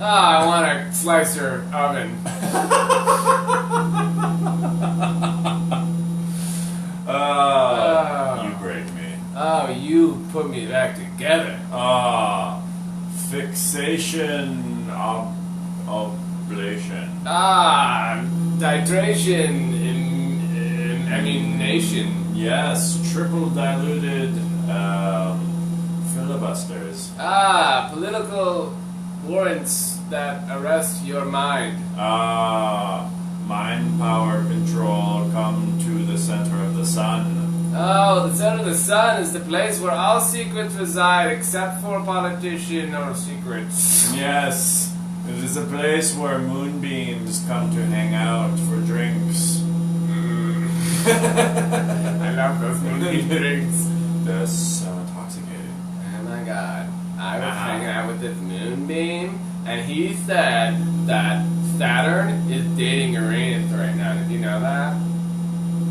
I want a slicer oven. You break me. Oh, you put me back together. Fixation oblation. Titration, ammunition. Yes, triple diluted filibusters. Political warrants that arrest your mind. Mind power control, come to the center of the sun. Oh, the center of the sun is the place where all secrets reside except for politician or secrets. Yes, it is a place where moonbeams come to hang out for drinks. I love those moonbeam drinks. They're so intoxicating. Oh my god. I was hanging out with this moonbeam, and he said that Saturn is dating Uranus right now. Did you know that?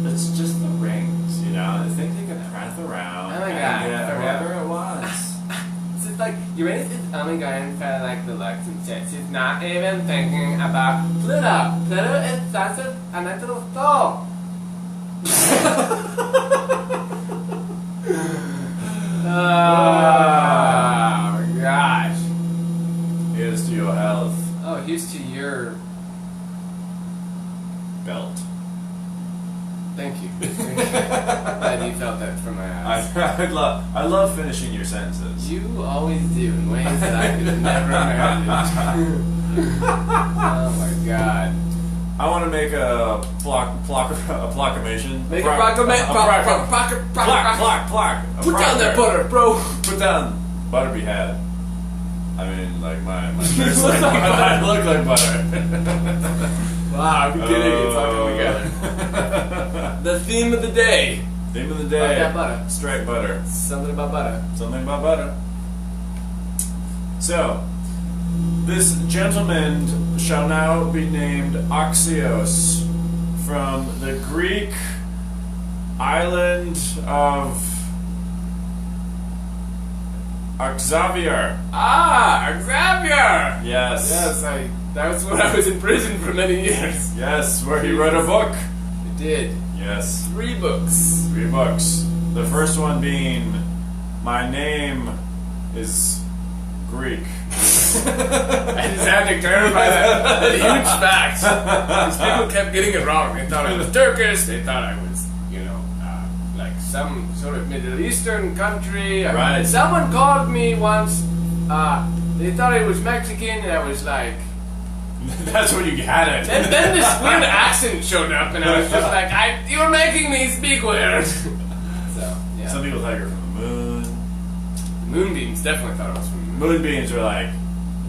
It's just the rings, you know? I think they can prance around Oh my and god. get whoever it wants. It's just like Uranus is only going for like the looks and shit. She's not even thinking about Pluto. Pluto is such a nice little soul. Oh gosh. Here's to your health. Oh, here's to your Belt. Thank you. Glad you felt that from my eyes. I love finishing your sentences. You always do in ways that I could never imagine. Oh my god. I want to make a proclamation. Make a proclamation. Put down that butter, bro. Put down butter be had. I mean, like my shirt's like I look like butter. Wow, I'm kidding. It's all coming together. The theme of the day. Theme of the day. About that butter. Strike butter. Something about butter. Something about butter. So, this gentleman shall now be named Axios from the Greek island of Xavier. Xavier! Yes. Yes, that was when I was in prison for many years. Yes, where he wrote a book. I did. Yes. 3 books. 3 books. The first one being My Name is Greek. I just had to clarify that huge fact. Because people kept getting it wrong. They thought I was Turkish. They thought I was, like some sort of Middle Eastern country. Right. Someone called me once. They thought I was Mexican, and I was like. That's when you had it. And then this weird accent showed up, and I was just like, "You're making me speak weird." So yeah. Some people thought you were from the moon. Moonbeams definitely thought I was from the moon. Moonbeams were like,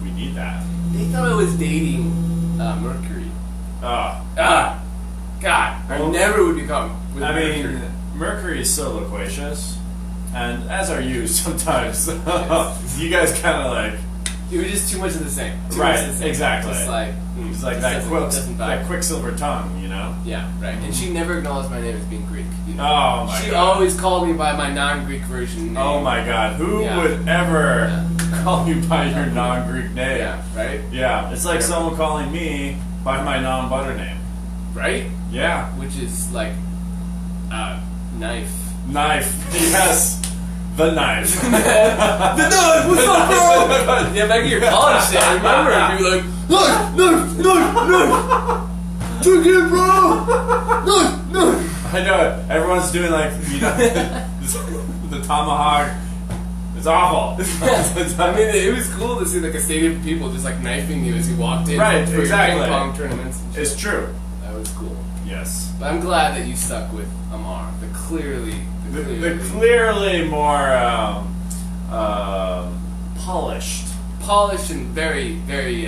we need that. They thought I was dating Mercury. God, I never would become with Mercury. mean, Mercury is so loquacious, and as are you sometimes. You guys kind of like. It was just too much of the same. Right, exactly. Just like, It's like doesn't that vibe. quicksilver tongue, you know? Yeah, right. And she never acknowledged my name as being Greek. Oh my She god. always called me by my non-Greek version name. Oh my god. Who would ever call you by your non-Greek name? Yeah, right? Yeah, it's like someone calling me by my non-butter name. Right? Yeah. Which is like, knife. Knife. Yes. The knife. The knife! What's up, bro? Yeah, back in your college days, I remember you were like, knife! Took it, bro! Knife! I know it. Everyone's doing like, the tomahawk. It's awful. I mean, it was cool to see like a stadium of people just like knifing you as you walked in. Right, for your exactly. ping pong tournaments and shit. It's true. That was cool. Yes. But I'm glad that you stuck with Amar. The clearly more polished. polished and very, very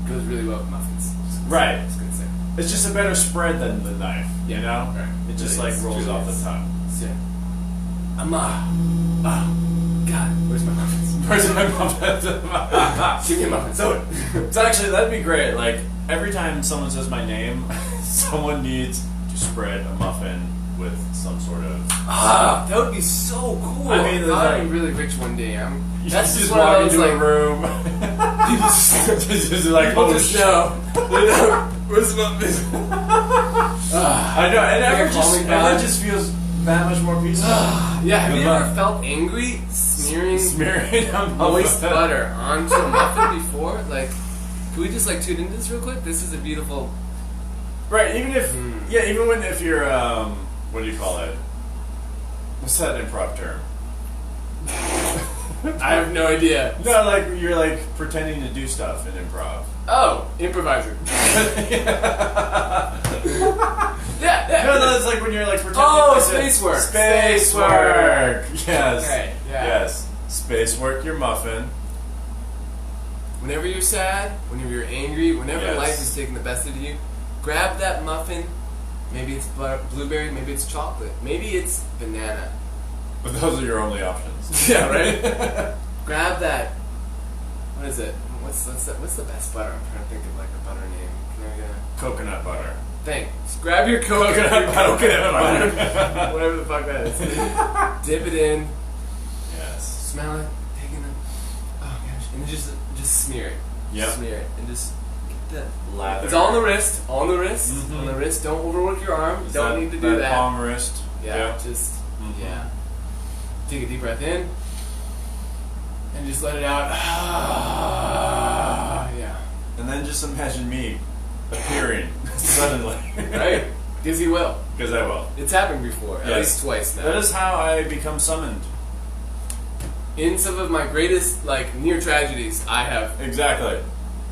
goes really well with muffins. Right. I was gonna say. It's just a better spread than the knife, you know? Right. It just Really like is. rolls Truly off is. the tongue. So, Amar. Oh, God, where's my muffins? Where's my muffins? Give me a muffin. So So actually, that'd be great. Like, every time someone says my name, someone needs to spread a muffin with some sort of... that would be so cool. I mean, I'm like- really rich one day. You That's just one of walk those, into like, a room. Just like, People oh just shit. know. Where's the muffin? I know, and Like a calming everyone vibe. just feels that much more peaceful. Yeah, have The you muff- ever felt angry smearing Smearing a moist muffin. butter onto a muffin before? Like, can we just like tune into this real quick? This is a beautiful. Right, even if even when if you're what do you call it? What's that improv term? I have no idea. No, like you're like pretending to do stuff in improv. Oh, improviser. Yeah. No, that's like when you're like pretending. Oh, to space work. Space work. Yes. Okay, yeah. Yes. Space work your muffin. Whenever you're sad, whenever you're angry, whenever Yes. life is taking the best of you, grab that muffin. Maybe it's blueberry, maybe it's chocolate, maybe it's banana. But those are your only options. Yeah, right? Grab that. What is it? What's the best butter? I'm trying to think of like a butter name. Can I get a Coconut butter. Thanks. Grab your coconut butter. Whatever the fuck that is. Dip it in. Yes. Smell it. Take it in. Oh gosh. And then just smear it. Yep. Smear it. And just get that. Lather. It's all on the wrist. All on the wrist. Mhm. On the wrist. Don't overwork your arm. You don't need to do that. Palm wrist. Yeah. Just yeah. Take a deep breath in. And just let it out. Yeah. And then just imagine me appearing suddenly. Right? Because he will. Because I will. It's happened before. At Yes. least twice now. That is how I become summoned. In some of my greatest, like, near tragedies, I have. Exactly.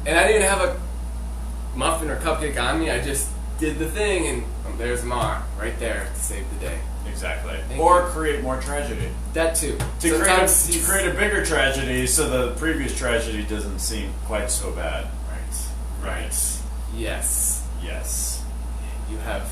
And I didn't have a muffin or cupcake on me. I just did the thing, and there's Mar right there to save the day. Exactly. Thank Or you. create more tragedy. That too. To Sometimes create a bigger tragedy so the previous tragedy doesn't seem quite so bad. Right. Yes. Yes. You have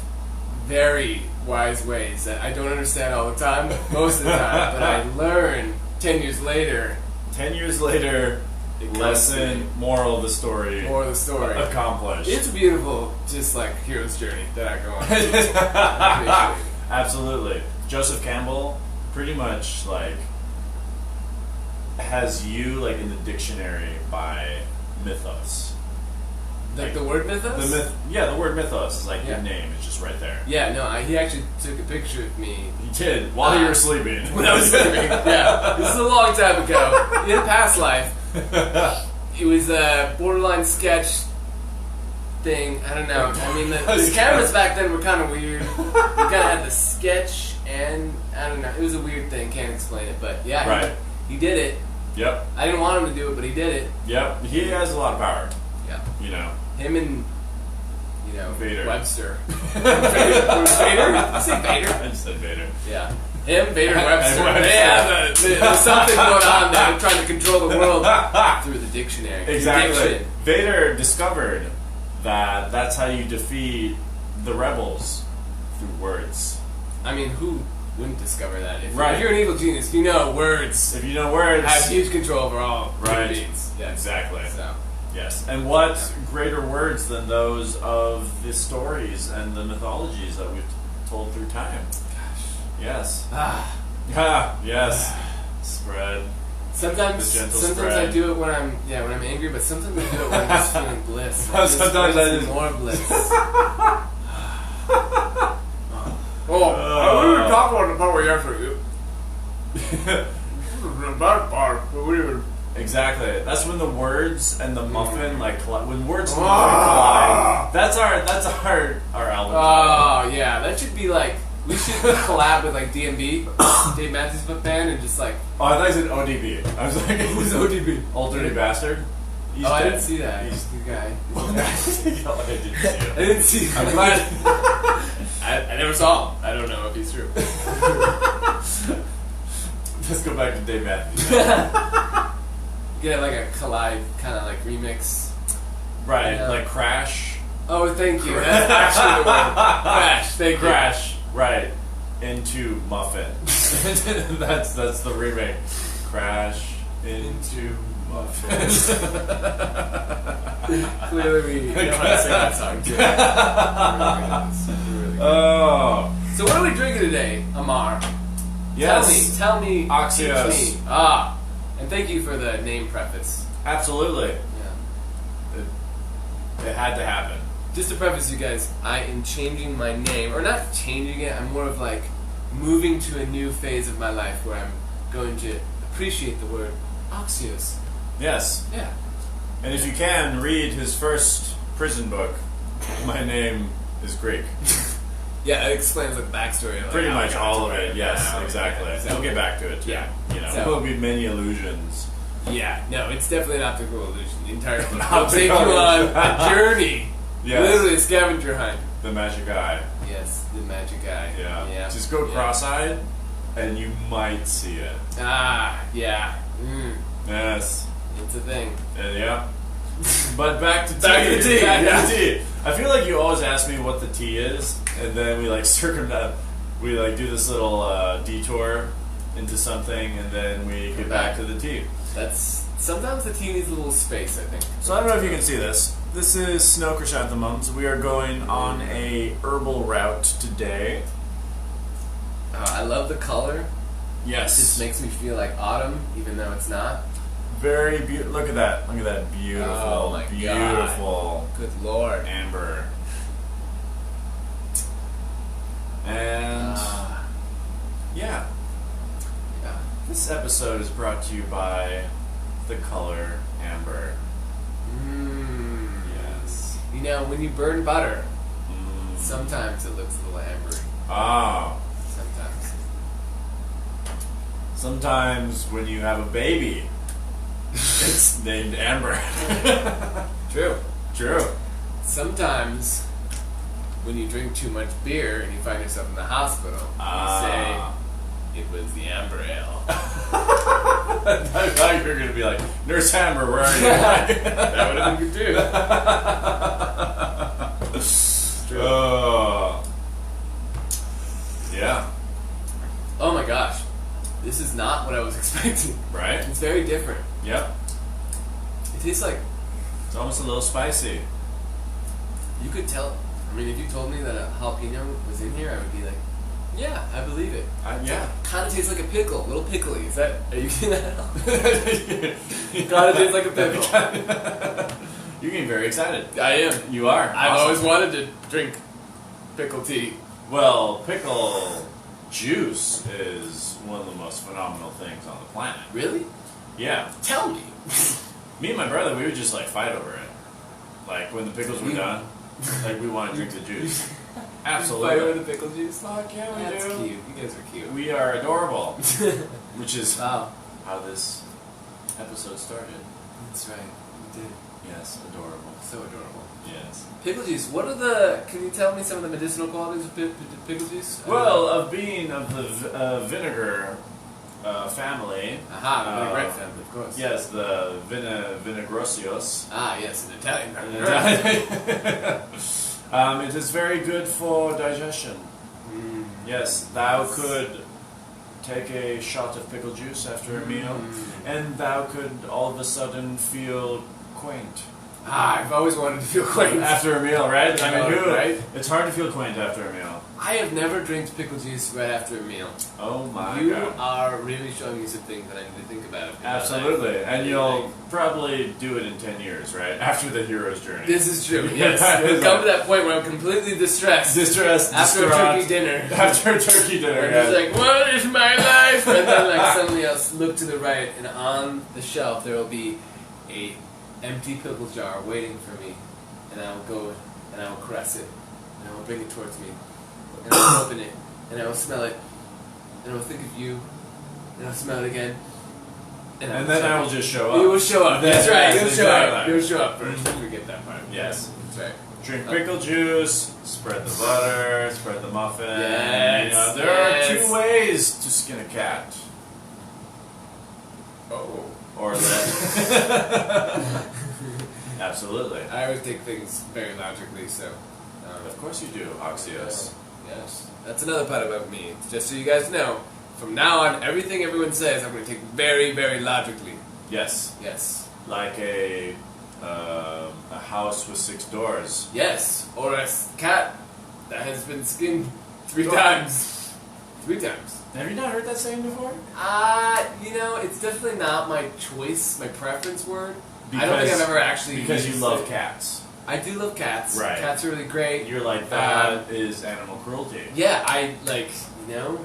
very wise ways that I don't understand all the time, most of the time, but I learn 10 years later. 10 years later, It comes lesson, moral of the story, More of the story. accomplished. It's a beautiful, just like hero's journey that I go on. I appreciate it. Absolutely. Joseph Campbell pretty much like has you like in the dictionary by mythos. Like the word mythos? The myth, yeah, the word mythos is like Yeah. your name. It's just right there. Yeah, no, he actually took a picture of me You did while you were sleeping. when I was sleeping. Yeah, this is a long time ago. In a past life, it was a borderline sketch thing. I don't know. I mean, the cameras back then were kind of weird. We kind of had the sketch, and I don't know. It was a weird thing. Can't explain it, but yeah, Right. he did it. Yep. I didn't want him to do it, but he did it. Yep. He has a lot of power. Yeah, You know. him and Vader. Webster. Vader? Was Vader? Did you say Vader? I just said Vader. Yeah. Him, Vader, and Webster. And Webster. Yeah, there's something going on there. They're trying to control the world through the dictionary. Exactly. Diction. Vader discovered that that's how you defeat the rebels through words. I mean, who wouldn't discover that? If Right. you're an evil genius, you know words If you know words, have huge control over all human Right. beings. Yes. Exactly. So, Yes. And what greater words than those of the stories and the mythologies that we've told through time? Yes. ah. Yes. Spread. Sometimes The gentle I spread. do it when I'm angry, but sometimes I do it when I'm just feeling bliss. Sometimes I just- more bliss. Oh, I wouldn't talk about the part where you actually. The bad part, but we were. Exactly. That's when the words and the muffin like collide. When words and muffin collide. That's our album. Oh yeah, that should be like we should collab with like DMB, Dave Matthews Band, and just like Oh, I thought you said ODB. I was like, who's ODB? Old Dirty Bastard. He's Oh, I dead. didn't see that. He's Good guy. I didn't see I it. didn't see. I'm glad. I never saw him. I don't know if he's true. Let's go back to Dave Matthews. You could have like a collide kind of like remix. Right, Yeah. like Crash. Oh, thank you. That's actually the word. Crash. Thank you. Crash. Right. Into Muffin. that's the remake. Crash into Muffin. Clearly, we know how to sing that song too. Really good. Oh. So, what are we drinking today, Amar? Yes. Tell me. Axios. Teach me. And thank you for the name preface. Absolutely. Yeah. it had to happen. Just to preface you guys, I am changing my name, or not changing it, I'm more of like moving to a new phase of my life where I'm going to appreciate the word Axios. Yes. Yeah. And if you can, read his first prison book, My Name is Greek. Yeah, it explains the backstory. Like Pretty how much I got all to of where I it, am yes, now. exactly. Yeah, We'll get back to it, too. Yeah. You know, So- there will be many illusions. Yeah, no, it's definitely an optical illusion. The entire book Optical will take you on illusion. a journey. Yes. Literally a scavenger hunt. The magic eye. Yes, the magic eye. Yeah. Just go Yeah. cross-eyed, and you might see it. Ah, yeah. Yes. It's a thing. Yeah. But back to tea. Back to the tea, Back yeah. to the tea. I feel like you always ask me what the tea is, and then we like circumvent. We like do this little detour into something, and then we get back to the tea. That's sometimes the tea needs a little space, I think. So I don't know if you can see this. This is snow chrysanthemums. We are going on a herbal route today. I love the color. It Yes. just makes me feel like autumn, even though it's not. Very beautiful. Look at that. Look at that beautiful, Oh my beautiful Good lord. amber. And yeah, Yeah. this episode is brought to you by the color amber. Yes. You know, when you burn butter, Mm. sometimes it looks a little ambery. Ah. Sometimes. Sometimes when you have a baby, it's named Amber. True. True. Sometimes when you drink too much beer and you find yourself in the hospital, Ah. you say it was the amber ale. I thought you were going to be like, Nurse Amber, where are you? That would have been good too. True. Yeah. Oh my gosh. This is not what I was expecting. Right? It's very different. Yep. It tastes like It's almost a little spicy. you could tell. I mean, if you told me that a jalapeno was in here, I would be like, yeah, I believe it. Yeah. Kind of tastes like a pickle, a little pickly. Is that? Are you getting that? Kind of tastes like a pickle. You're getting very excited. I am. You are. I've Awesome. always wanted to drink pickle tea. Well, pickle juice is one of the most phenomenal things on the planet. Really? Yeah. Tell me. Me and my brother, we would just like fight over it. Like when the pickles were done, like we want to drink the juice. Fight Absolutely. over the pickle juice. Fuck yeah, we That's do. cute. You guys are cute. We are adorable, which is Wow. how this episode started. That's right. You did. Yes, adorable. So adorable. Yes. Pickle juice. What are the? Can you tell me some of the medicinal qualities of pickle juice? Well, of being of the vinegar family. aha, the vinaigrette family, of course. Yes, the vinagrosios. Ah, yes, an Italian. It is very good for digestion. Yes, thou could take a shot of pickle juice after a meal, and thou could all of a sudden feel quaint. Ah, I've always wanted to feel quaint. After a meal, right? I mean, who? Right? It's hard to feel quaint after a meal. I have never drank pickle juice right after a meal. Oh my You god. are really showing me some things that I need to think about. in my life. Absolutely. And you'll probably do it in 10 years, right? After the hero's journey. This is true. Yeah, Yes, it we've is come like- to that point where I'm completely distressed Distressed, after a distraught. turkey dinner. After a turkey dinner, I'm yeah. just like, what is my life? And then like suddenly I'll look to the right, and on the shelf there will be a empty pickle jar waiting for me, and I will go and I will caress it, and I will bring it towards me, and I will open it, and I will smell it, and I will think of you, and I'll smell it again, And then I will just show up. You will show up. Then- That's right. yes, You'll show up. exactly. You'll show up first. Don't forget that part. Yes. That's right. Drink pickle juice, spread the butter, spread the muffin. Yes, You know, there yes. are 2 ways to skin a cat. Oh. Or that. Absolutely. I always take things very logically, so. Of course you do, Oxios. Yes. That's another part about me. Just so you guys know, from now on, everything everyone says, I'm going to take very, very logically. Yes. Yes. Like a house with 6 doors. Yes. Or a cat that has been skinned 3 Door. times. 3 times. Have you not heard that saying before? You know, it's definitely not my choice, my preference word. I don't think I've ever actually because you used love it. cats. I do love cats. Right. Cats are really great. You're like that is animal cruelty. Yeah, I like, no,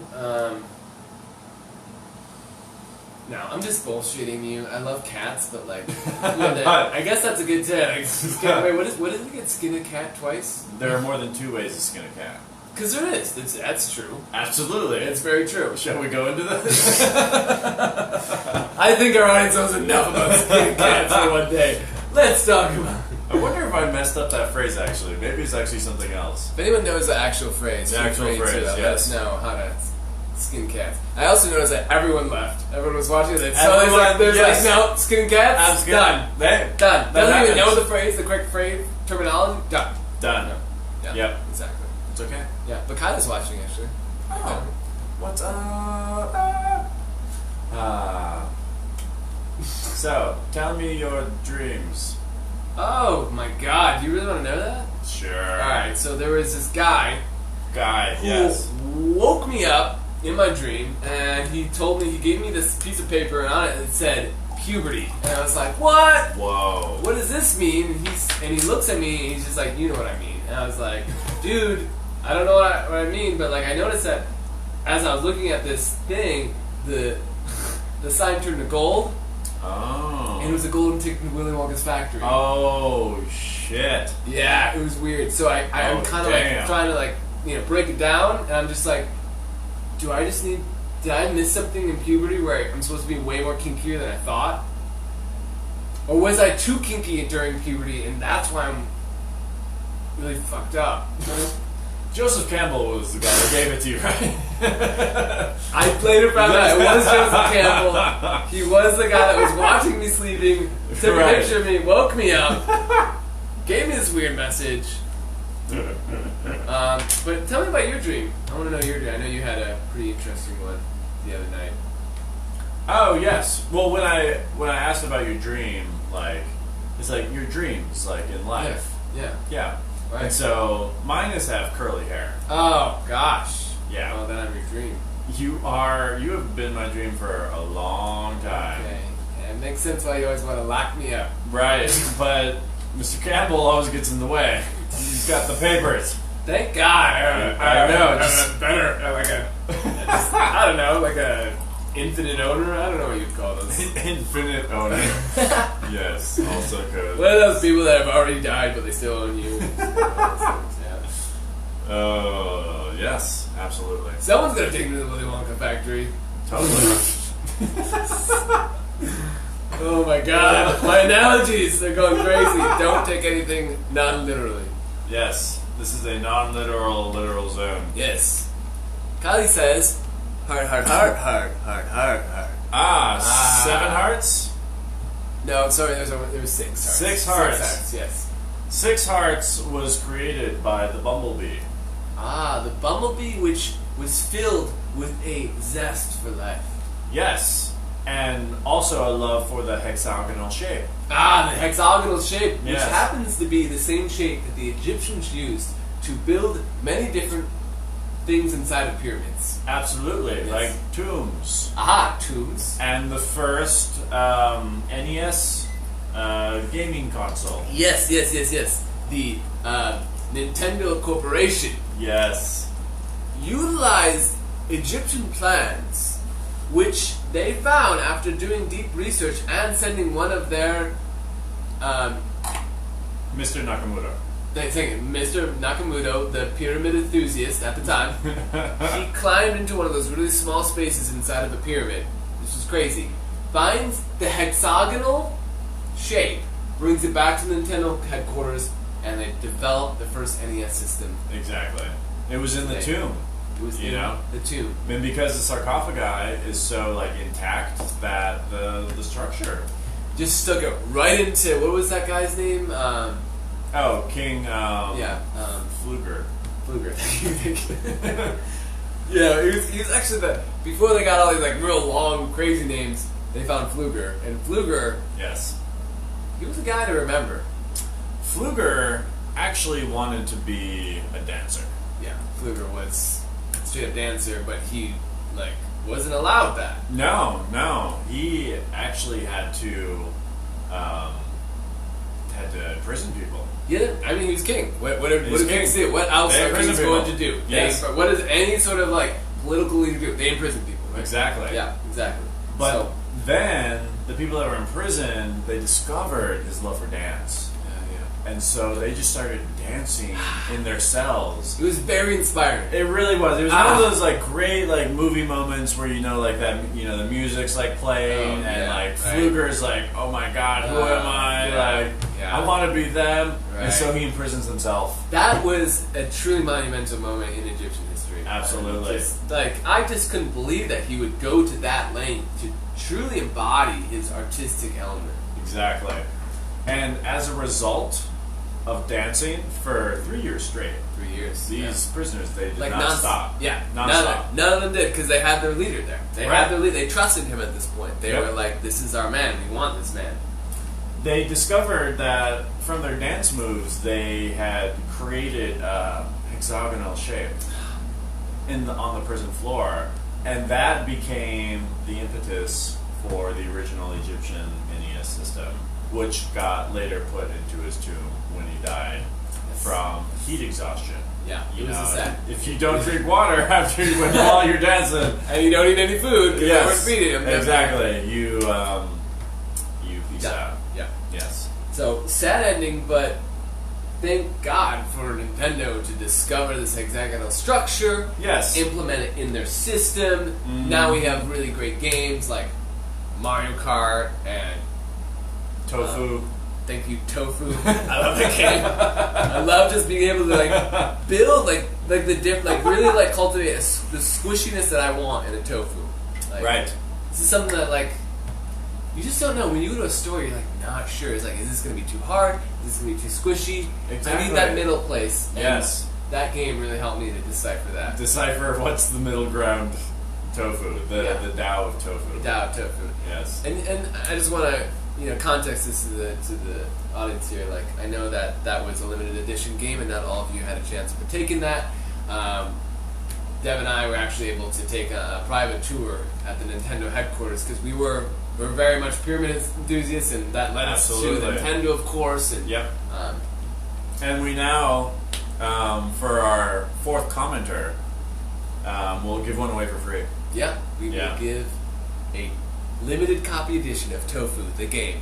I'm just bullshitting you. I love cats, but like, I guess that's a good tip. Wait, what is it? Get skin a cat twice? There are more than 2 ways to skin a cat. Because there is. That's true. Absolutely. It's very true. Shall we go into this? I think our audience knows enough about skinning cats for one day. Let's talk about it. I wonder if I messed up that phrase actually. Maybe it's actually something else. If anyone knows the actual phrase, The actual feel free phrase, to let us yes. know how to skin cats. I also noticed that everyone left. Everyone was watching it. So Everyone, there's yes. no skinning cats. I'm skin- Done. Hey, Done. that Doesn't even know happens. the phrase, the correct phrase, terminology. Done. Done. No. Yeah. Yep. Exactly. It's okay. Yeah. But Kyla's watching actually. Oh. What's up? So, tell me your dreams. Oh my God! Do you really want to know that? Sure. All right. So there was this guy Guy, who yes. woke me up in my dream, and he gave me this piece of paper, and on it said puberty, and I was like, what? Whoa. What does this mean? And he looks at me, and he's just like, you know what I mean. And I was like, dude, I don't know what I mean, but like I noticed that as I was looking at this thing, the sign turned to gold, Oh. and it was a golden ticket to Willy Wonka's factory. Oh, shit. Yeah, it was weird. So I'm Oh, kind of damn. like trying to like break it down, and I'm just like, did I miss something in puberty where I'm supposed to be way more kinkier than I thought? Or was I too kinky during puberty and that's why I'm really fucked up? Joseph Campbell was the guy that gave it to you, right? I later found out it was Joseph Campbell. He was the guy that was watching me sleeping, took Right. a picture of me, woke me up, gave me this weird message. But tell me about your dream. I want to know your dream. I know you had a pretty interesting one the other night. Oh, yes. Well, when I asked about your dream, like, it's like your dreams, like, in life. Yeah. Yeah. Right. And so, mine is to have curly hair. Oh gosh. Yeah. Oh, then I'm your dream. You have been my dream for a long time. Okay. Yeah, it makes sense why you always want to lock me up. Right. But Mr. Campbell always gets in the way. He's got the papers. Thank God. I know, just- better. I don't know, like a infinite owner. I don't know what you'd call those. Infinite owner. Yes, also good. What are those people that have already died but they still own you? Yeah. Yes, absolutely. Someone's gonna take me to the Willy Wonka factory. Totally. Oh my God, my analogies, they're going crazy. Don't take anything non-literally. Yes, this is a non-literal, literal zone. Yes. Kylie says, heart, heart, heart, heart, heart, heart, heart. Ah, 7 hearts? No, sorry, there was 6 hearts. 6 hearts. 6 hearts, yes. 6 hearts was created by the bumblebee. Ah, the bumblebee which was filled with a zest for life. Yes, and also a love for the hexagonal shape. Ah, the hexagonal shape, which Yes. happens to be the same shape that the Egyptians used to build many different things inside of pyramids. Absolutely, Yes. like tombs. Aha, tombs. And the first NES gaming console. Yes. The Nintendo Corporation Yes. utilized Egyptian plans, which they found after doing deep research and sending one of their, Mr. Nakamoto. Mr. Nakamoto, the pyramid enthusiast at the time, he climbed into one of those really small spaces inside of a pyramid, which is crazy, finds the hexagonal shape, brings it back to the Nintendo headquarters, and they developed the first NES system. Exactly. It was in the tomb. It was You in know? the tomb. And because the sarcophagi is so like intact that the structure. Just stuck it right into, what was that guy's name? King Fluger. Fluger. Yeah, he was actually before they got all these like real long, crazy names, they found Fluger. And Fluger, Yes. he was a guy to remember. Fluger actually wanted to be a dancer. Yeah, Fluger was a straight up dancer, but he like wasn't allowed that. No. He actually had to imprison people. Yeah, I mean, he was king. What do He's kings king. do? What else They are imprison kings going people. to do? Yes. What does any sort of like political leader do? They imprison people. Right? Exactly. Yeah, exactly. But So, then the people that were in prison, they discovered his love for dance. And so they just started dancing in their cells. it was very inspiring. It really was. It was one of those like great like movie moments where you know like that the music's like playing and like right. Pfluger's like, oh my god, who am I? Like I want to be them. Right. And so he imprisons himself. That was a truly monumental moment in Egyptian history. Absolutely. I just couldn't believe that he would go to that length to truly embody his artistic element. Exactly. And as a result of dancing for 3 years straight, 3 years. these prisoners, they did like not stop. Yeah, Non-stop. None of them did because they had their leader there. They Right. had their leader. They trusted him at this point. They Yep. were like, "This is our man. We want this man." They discovered that from their dance moves, they had created a hexagonal shape on the prison floor, and that became the impetus for the original Egyptian Enneas system, which got later put into his tomb when he died from heat exhaustion. Yeah, You it was know, a sad. if you don't drink water after while you're dancing, And you don't eat any food because they weren't feeding him. exactly, you peace out. Yeah. Yes. So sad ending, but thank God for Nintendo to discover this hexagonal structure, Yes. implement it in their system. Now we have really great games like Mario Kart and Tofu. thank you Tofu. I love that game. I love just being able to like build like really like cultivate the squishiness that I want in a tofu. Like, Right. This is something that like you just don't know when you go to a store. You're like not sure. It's like, is this going to be too hard? Is this going to be too squishy? I Exactly. need that middle place. And Yes. that game really helped me to decipher that. Decipher what's the middle ground tofu, the Yeah. Tao of tofu. Dao tofu. Yes. And I just want to context this to the audience here. Like I know that was a limited edition game, and not all of you had a chance to partake in that. Dev and I were actually able to take a private tour at the Nintendo headquarters because we're very much Pyramid enthusiasts, and that led us to Absolutely. Nintendo, of course. And Yep. And we now, for our fourth commenter, we'll give one away for free. yeah, we Yeah. will give a limited copy edition of Tofu, the game.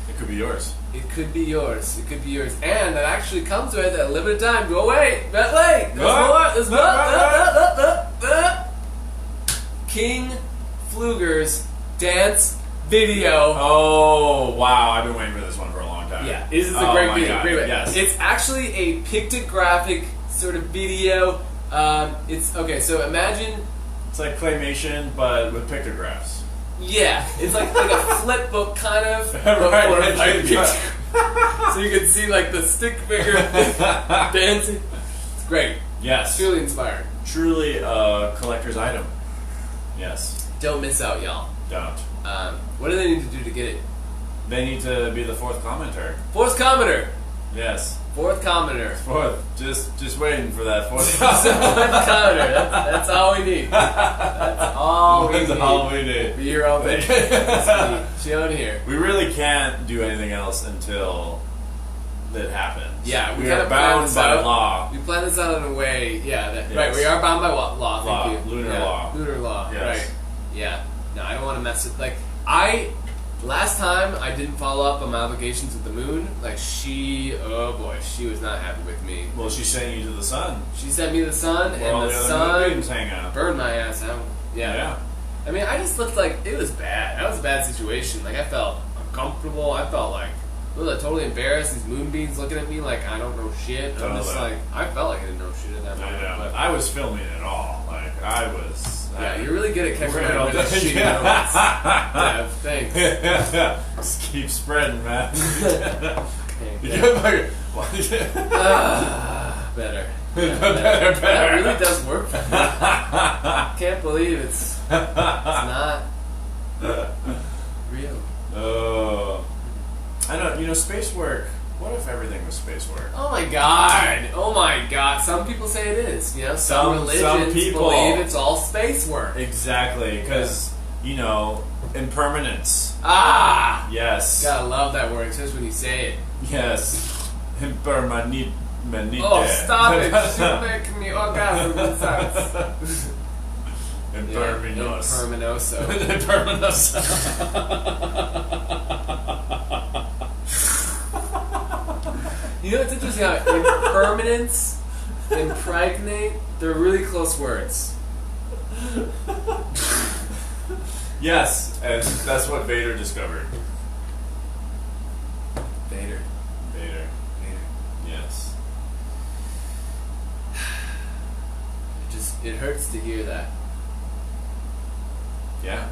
It could be yours. It could be yours. It could be yours. And it actually comes with a limited time. Go away. That way. There's more. There's more. King Pfluger's dance video. Oh, wow. I've been waiting for this one for a long time. Yeah, this is a Oh great my video. God, Great video. yes. It's actually a pictographic sort of video. It's okay. So imagine, It's like claymation, but with pictographs. yeah, it's like a flip book kind of, but Right, for, right, like, right. picture. So you can see like the stick figure dancing. It's great. Yes. It's really inspiring. Truly a collector's item. Yes. Don't miss out, y'all. Don't. What do they need to do to get it? They need to be the fourth commenter. Fourth commenter. Yes. Fourth commenter. Fourth. Just waiting for that fourth Fourth commenter. commenter. That's all we need. That's all we That's need. all we need. Be here all day. Just be shown here. We really can't do anything else until that happens. Yeah, we we kind are of planned bound this by out. law. We planned this out in a way, yeah. That, Yes. Right, we are bound by law. Law, Thank you. lunar Yeah, law. Lunar law. Yes. Right. Yeah. No, I don't want to mess with last time I didn't follow up on my obligations with the moon. Like oh boy, she was not happy with me. Well, she's sending you to the sun. She sent me the sun, Where all and the the other sun moonbeams hang out. burned my ass out. Yeah. I mean, I just looked like it was bad. That was a bad situation. Like I felt uncomfortable. I felt like totally embarrassed. These moonbeams looking at me like I don't know shit. I'm just Totally. like I felt like I didn't know shit at that I moment. know. But, I was filming it all. Like I was. yeah, you're really good at catching Right on on with the- shitty moments. Yeah, thanks. Just keep spreading, man. Okay. Better. Yeah, Better. That really does work for me. Can't believe it's not real. Oh. I know, space work. What if everything was space work? Oh my god! Oh my god! Some people say it is. Some Some religions people. believe it's all space work. Exactly, because you know, impermanence. Ah! Yes. Gotta love that word, especially when you say it. Yes. Impermanente. Oh, stop it! You're making me orgasm inside. Imperminos. Imperminoso. Imperminoso. You know, it's interesting how impermanence, impregnate, they're really close words. Yes, and that's what Vader discovered. Vader. Vader. Yes. It hurts to hear that. Yeah.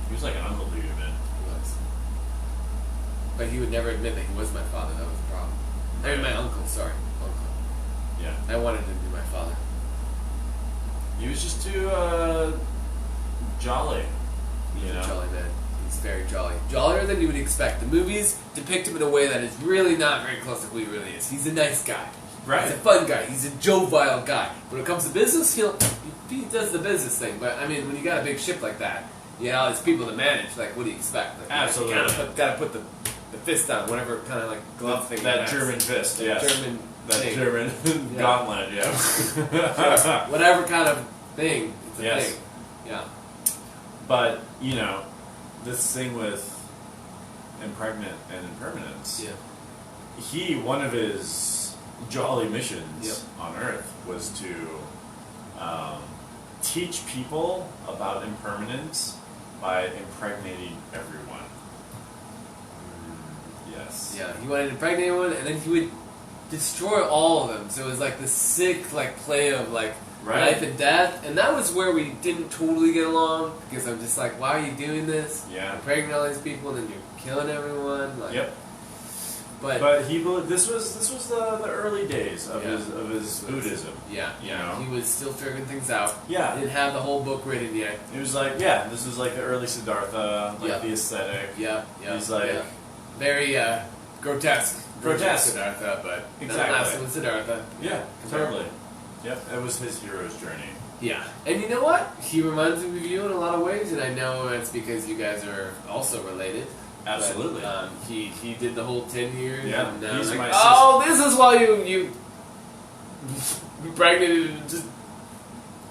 He was like an uncle to you, man. He was. But he would never admit that he was my father. That was the problem. I mean, my uncle. Sorry, uncle. Yeah. I wanted him to be my father. He was just too jolly. He's You know? a jolly man. He's very jolly. Jollier than you would expect. The movies depict him in a way that is really not very close to who he really is. He's a nice guy. Right. He's a fun guy. He's a jovial guy. When it comes to business, he does the business thing. But I mean, when you got a big ship like that, you know, all these people to manage. Like, what do you expect? Like, Absolutely. You gotta put the fist down, whatever kind of like glove thing. That that's- German fist, yes. German That thing. German Yeah. gauntlet, yeah. Sure. Whatever kind of thing. It's a Yes. thing. Yeah. But, you know, this thing with impregnant and impermanence, Yeah. one of his jolly missions Yep. on Earth was to teach people about impermanence by impregnating everyone. Yes. Yeah, he wanted to impregnate one, and then he would destroy all of them. So it was like this sick, like, play of like Right. life and death, and that was where we didn't totally get along because I'm just like, why are you doing this? Yeah. Impregnating all these people, and then you're killing everyone. Like, Yep. But he believed this was the early days of Yeah. his Buddhism. yeah, You yeah, know? he was still figuring things out. Yeah. He didn't have the whole book written yet. It was like, yeah, this was like the early Siddhartha, like Yeah. the aesthetic. Yeah, yeah. He's like- yeah. Very grotesque. Grotesque. Siddhartha, but Exactly. not last one Siddhartha. Yeah, totally. Yep, it was his hero's journey. Yeah, and you know what? He reminds me of you in a lot of ways, and I know it's because you guys are also related. Absolutely. But, he did the whole 10 years. Yeah, and now he's I'm like, my oh, this is why you impregnated and just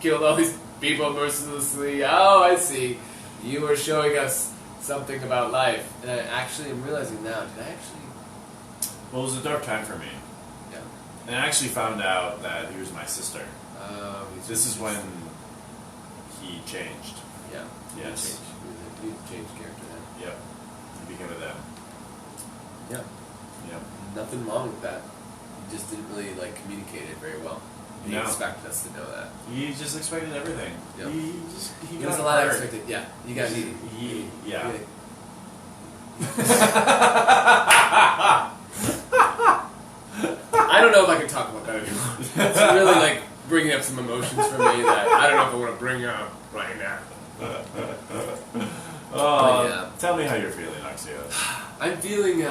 killed all these people mercilessly. Oh, I see. You were showing us something about life, and I actually am realizing now. Did I actually? Well, it was a dark time for me. Yeah. And I actually found out that he was my sister. This is when he changed. Yeah. Yes. He was a changed character then. Yep. He became a them. Yeah. Yep. Nothing wrong with that. He just didn't really like communicate it very well. He No. expected us to know that. He just expected everything. Yep. He There was got a lot hurt. expected. Yeah, you got needy. Yeah. I don't know if I can talk about that anymore. It's really like bringing up some emotions for me that I don't know if I want to bring up right now. Oh, yeah. Tell me how you're feeling, Axio. I'm feeling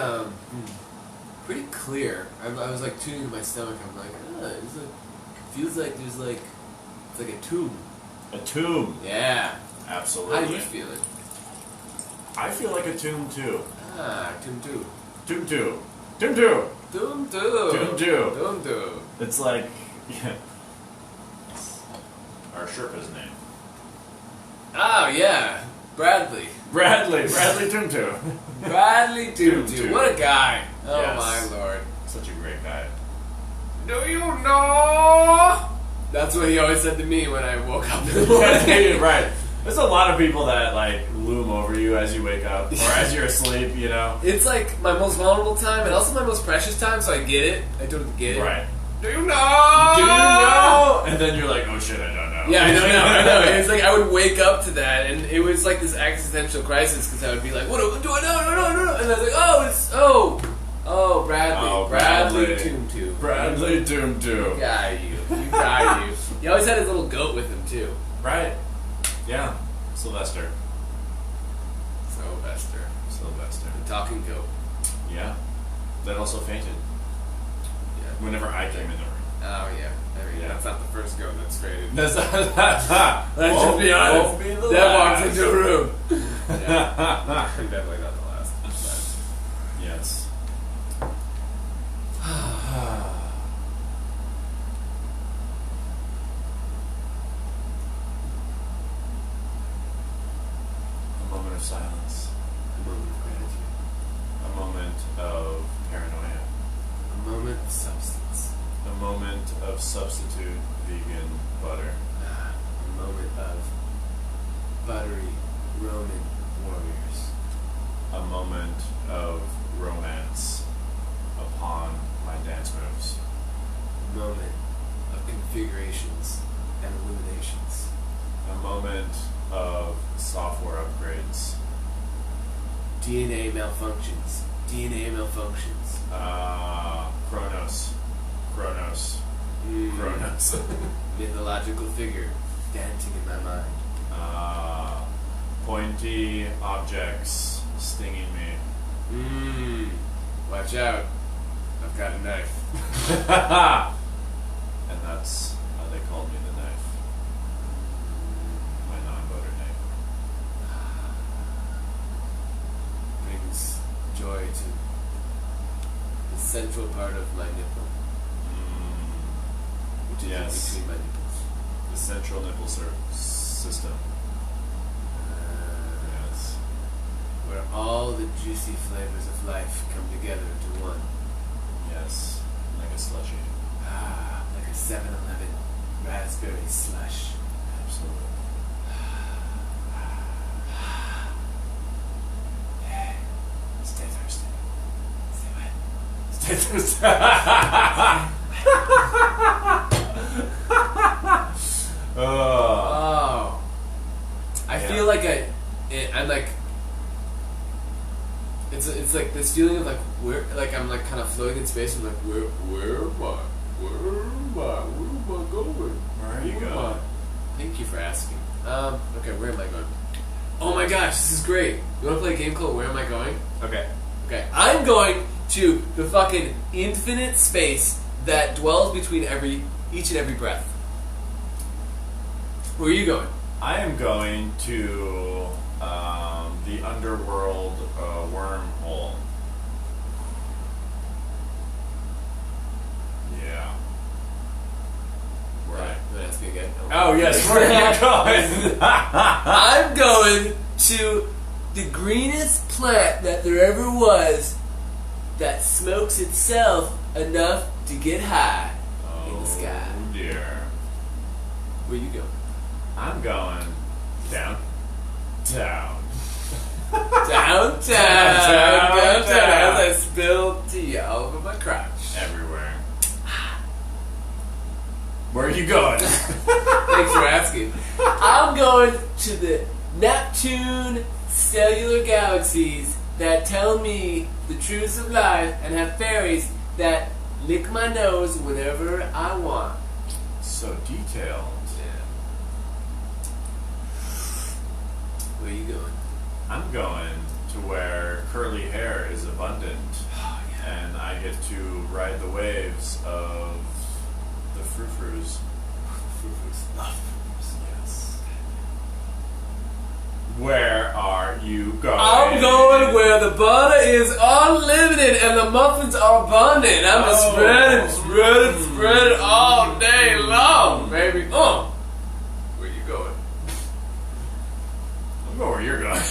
pretty clear. I was like tuning my stomach. I'm like, it's like, feels like there's like it's like a tomb. A tomb. Yeah. Absolutely. How are you feeling? I feel like a tomb too. Tomb two. Tomb two. Tomb two. Tomb two. Tomb two. Tomb two. It's like, yeah. Our Sherpa's name. Oh yeah, Bradley. Bradley Tomb two. Bradley Tomb Tomb two. two. What a guy. Oh Yes. my lord. Such a great guy. Do you know? That's what he always said to me when I woke up in the morning. Right. There's a lot of people that like loom over you as you wake up or as you're asleep, you know. It's like my most vulnerable time and also my most precious time, so I get it. I totally get it. Right. Do you know? Do you know? And then you're like, oh shit, I don't know. Yeah, I know. And it's like I would wake up to that, and it was like this existential crisis because I would be like, "What do I know? No," and I was like, "Oh, Bradley, Oh, Bradley Bradley. Tomb Two, Bradley Tomb 2. got you, got you." He always had his little goat with him too. Right. Yeah. Sylvester. Sylvester, the talking goat. Yeah. That also fainted Yeah. whenever I came in the room. Oh yeah. I mean, Yeah. that's not the first goat that's traded. Let's Let's just be honest. Won't be the That walks last. into a room. Yeah. Definitely not the last. Yes. A moment of silence. A moment of gratitude. A moment of paranoia. A moment of substance. A moment of substitute vegan butter. A moment of buttery Roman warriors. A moment of romance upon my dance moves. A moment of configurations and illuminations. A moment of software upgrades. DNA malfunctions. DNA malfunctions. Chronos. Mm. Chronos. Mythological figure dancing in my mind. Pointy objects stinging me. Mmm. Watch out. I've got a knife. And that's how they called me the knife. My non-voter name. Brings joy to the central part of my nipple, which is Yes. in between my nipples. The central nipple system. Yes. Where all the juicy flavors of life come together into one. Yes. Like a slushy. Ah, like a 7-Eleven raspberry slush. Absolutely. Stay thirsty. Stay wet. Stay thirsty. Oh. I Yeah. feel like I'm like, it's like this feeling of like where, like I'm like kind of floating in space and like where am I going? Where are you Where am going? I? Thank you for asking. Okay, where am I going? Oh my gosh, this is great. You want to play a game called Where Am I Going? Okay. Okay, I'm going to the fucking infinite space that dwells between each and every breath. Where are you going? I am going to the underworld wormhole. Yeah. Right. You want to ask me again? Oh yes, where are you going? I'm going to the greenest plant that there ever was that smokes itself enough to get high in the sky. Oh dear. Where you going? I'm going downtown. Downtown. As I spilled tea all over my crotch. Everywhere. Where are you going? Thanks for asking. I'm going to the Neptune cellular galaxies that tell me the truths of life and have fairies that lick my nose whenever I want. So detailed. Where are you going? I'm going to where curly hair is abundant, and I get to ride the waves of the frou-frous. Yes. Where are you going? I'm going where the butter is unlimited and the muffins are abundant. I'm just spread it all day long, baby. Where you going? I'm going where you're going.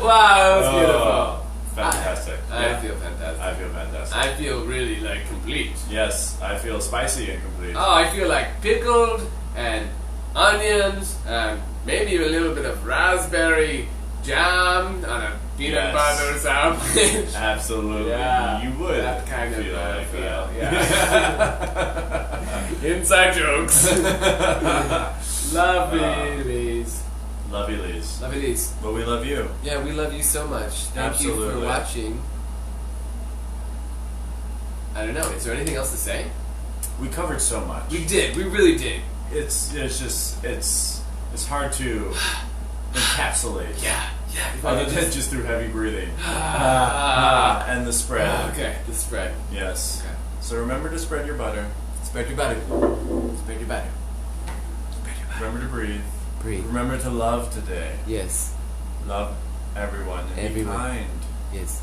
Wow, that was beautiful. Fantastic. I feel fantastic. I feel fantastic. I feel really like complete. Yes, I feel spicy and complete. Oh, I feel like pickled and onions and maybe a little bit of raspberry jam on a peanut Yes. butter sandwich. Absolutely. Yeah, You would that kind of feel like feel. that. Yeah. Inside jokes. Lovelies. Lovelies. Lovelies. But we love you. Yeah, we love you so much. Thank you for Absolutely. watching. I don't know. Is there anything else to say? We covered so much. We did. We really did. It's hard to encapsulate. Yeah. Yeah. If I Other could than just- just through heavy breathing. Ah. And the spread. Okay. The spread. Yes. Okay. So remember to spread your butter. Spread your butter. Spread your butter. Spread your butter. Remember to breathe. Breathe. Remember to love today. Yes. Love everyone and Everyone. be kind. Yes.